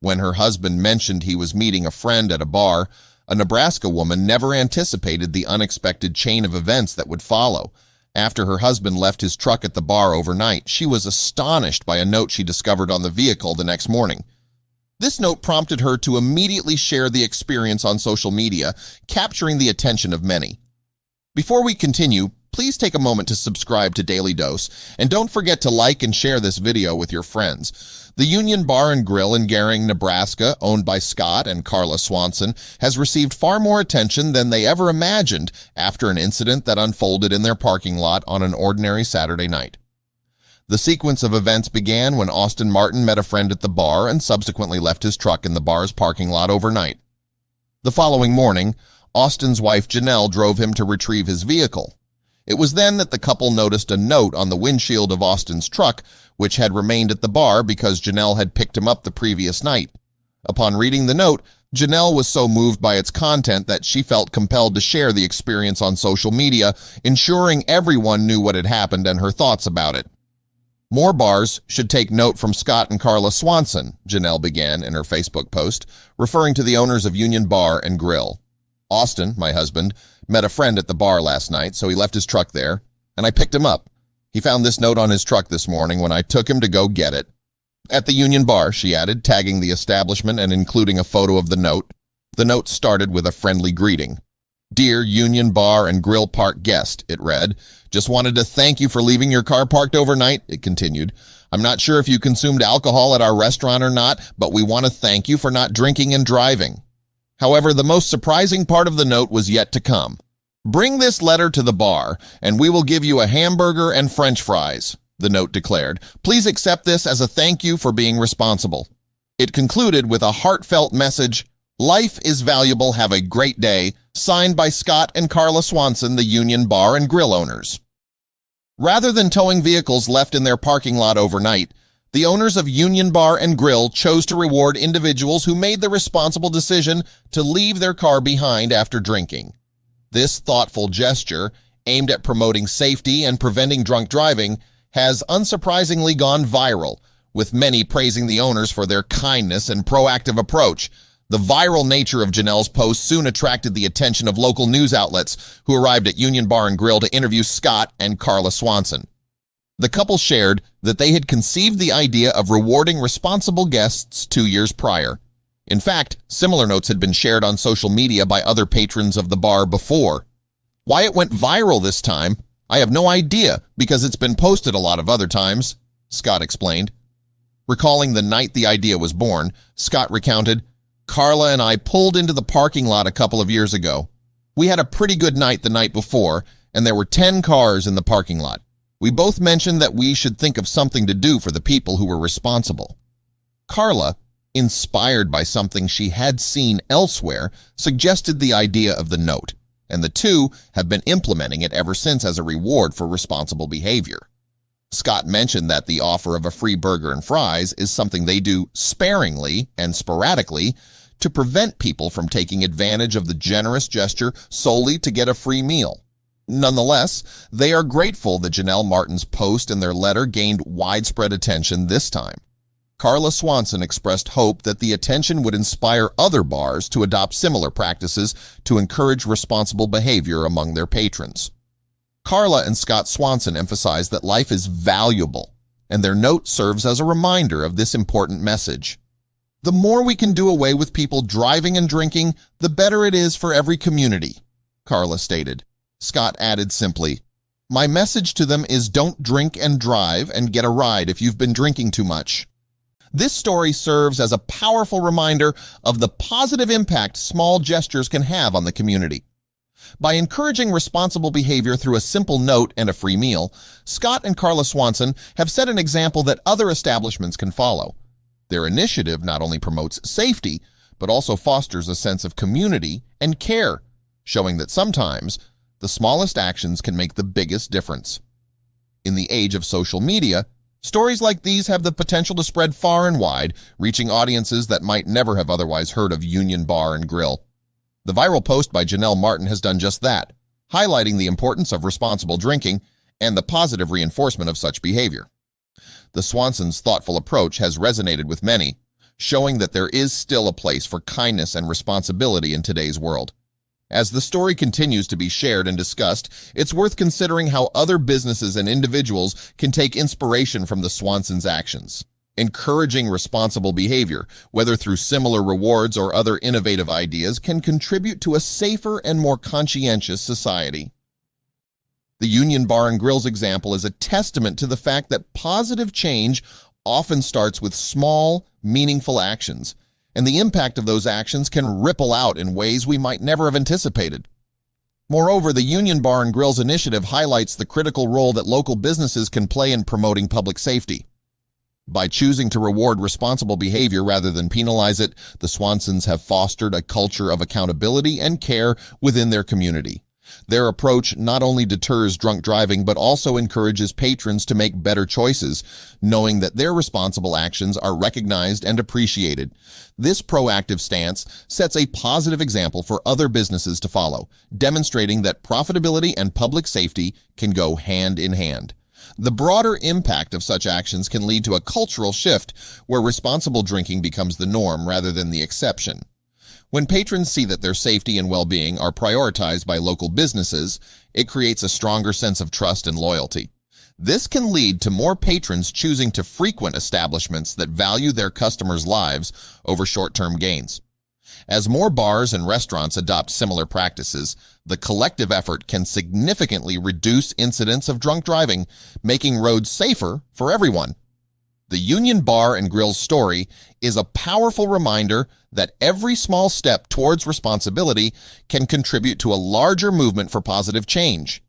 When her husband mentioned he was meeting a friend at a bar, a Nebraska woman never anticipated the unexpected chain of events that would follow. After her husband left his truck at the bar overnight, she was astonished by a note she discovered on the vehicle the next morning. This note prompted her to immediately share the experience on social media, capturing the attention of many. Before we continue, please take a moment to subscribe to Dailydose, and don't forget to like and share this video with your friends. The Union Bar and Grill in Gering, Nebraska, owned by Scott and Carla Swanson, has received far more attention than they ever imagined after an incident that unfolded in their parking lot on an ordinary Saturday night. The sequence of events began when Austin Martin met a friend at the bar and subsequently left his truck in the bar's parking lot overnight. The following morning, Austin's wife Janelle drove him to retrieve his vehicle. It was then that the couple noticed a note on the windshield of Austin's truck, which had remained at the bar because Janelle had picked him up the previous night. Upon reading the note, Janelle was so moved by its content that she felt compelled to share the experience on social media, ensuring everyone knew what had happened and her thoughts about it. "More bars should take note from Scott and Carla Swanson," Janelle began in her Facebook post, referring to the owners of Union Bar and Grill. "Austin, my husband, met a friend at the bar last night, so he left his truck there, and I picked him up. He found this note on his truck this morning when I took him to go get it. At the Union Bar," she added, tagging the establishment and including a photo of the note. The note started with a friendly greeting. "Dear Union Bar and Grill Park guest," it read. "Just wanted to thank you for leaving your car parked overnight," it continued. "I'm not sure if you consumed alcohol at our restaurant or not, but we want to thank you for not drinking and driving." However, the most surprising part of the note was yet to come. "Bring this letter to the bar, and we will give you a hamburger and French fries," the note declared. "Please accept this as a thank you for being responsible." It concluded with a heartfelt message, "Life is valuable, have a great day," signed by Scott and Carla Swanson, the Union Bar and Grill owners. Rather than towing vehicles left in their parking lot overnight, the owners of Union Bar and Grill chose to reward individuals who made the responsible decision to leave their car behind after drinking. This thoughtful gesture, aimed at promoting safety and preventing drunk driving, has unsurprisingly gone viral, with many praising the owners for their kindness and proactive approach. The viral nature of Janelle's post soon attracted the attention of local news outlets who arrived at Union Bar and Grill to interview Scott and Carla Swanson. The couple shared that they had conceived the idea of rewarding responsible guests 2 years prior. In fact, similar notes had been shared on social media by other patrons of the bar before. Why it went viral this time, I have no idea, because it's been posted a lot of other times, Scott explained. Recalling the night the idea was born, Scott recounted, "Carla and I pulled into the parking lot a couple of years ago. We had a pretty good night the night before, and there were 10 cars in the parking lot. We both mentioned that we should think of something to do for the people who were responsible." Carla, inspired by something she had seen elsewhere, suggested the idea of the note, and the two have been implementing it ever since as a reward for responsible behavior. Scott mentioned that the offer of a free burger and fries is something they do sparingly and sporadically to prevent people from taking advantage of the generous gesture solely to get a free meal. Nonetheless, they are grateful that Janelle Martin's post and their letter gained widespread attention this time. Carla Swanson expressed hope that the attention would inspire other bars to adopt similar practices to encourage responsible behavior among their patrons. Carla and Scott Swanson emphasized that life is valuable, and their note serves as a reminder of this important message. "The more we can do away with people driving and drinking, the better it is for every community," Carla stated. Scott added simply, "My message to them is don't drink and drive and get a ride if you've been drinking too much." This story serves as a powerful reminder of the positive impact small gestures can have on the community. By encouraging responsible behavior through a simple note and a free meal, Scott and Carla Swanson have set an example that other establishments can follow. Their initiative not only promotes safety, but also fosters a sense of community and care, showing that sometimes the smallest actions can make the biggest difference. In the age of social media, stories like these have the potential to spread far and wide, reaching audiences that might never have otherwise heard of Union Bar and Grill. The viral post by Janelle Martin has done just that, highlighting the importance of responsible drinking and the positive reinforcement of such behavior. The Swansons' thoughtful approach has resonated with many, showing that there is still a place for kindness and responsibility in today's world. As the story continues to be shared and discussed, it's worth considering how other businesses and individuals can take inspiration from the Swansons' actions. Encouraging responsible behavior, whether through similar rewards or other innovative ideas, can contribute to a safer and more conscientious society. The Union Bar and Grill's example is a testament to the fact that positive change often starts with small, meaningful actions, and the impact of those actions can ripple out in ways we might never have anticipated. Moreover, the Union Bar and Grill's initiative highlights the critical role that local businesses can play in promoting public safety. By choosing to reward responsible behavior rather than penalize it, the Swansons have fostered a culture of accountability and care within their community. Their approach not only deters drunk driving but also encourages patrons to make better choices, knowing that their responsible actions are recognized and appreciated. This proactive stance sets a positive example for other businesses to follow, demonstrating that profitability and public safety can go hand in hand. The broader impact of such actions can lead to a cultural shift where responsible drinking becomes the norm rather than the exception. When patrons see that their safety and well-being are prioritized by local businesses, it creates a stronger sense of trust and loyalty. This can lead to more patrons choosing to frequent establishments that value their customers' lives over short-term gains. As more bars and restaurants adopt similar practices, the collective effort can significantly reduce incidents of drunk driving, making roads safer for everyone. The Union Bar and Grill's story is a powerful reminder that every small step towards responsibility can contribute to a larger movement for positive change.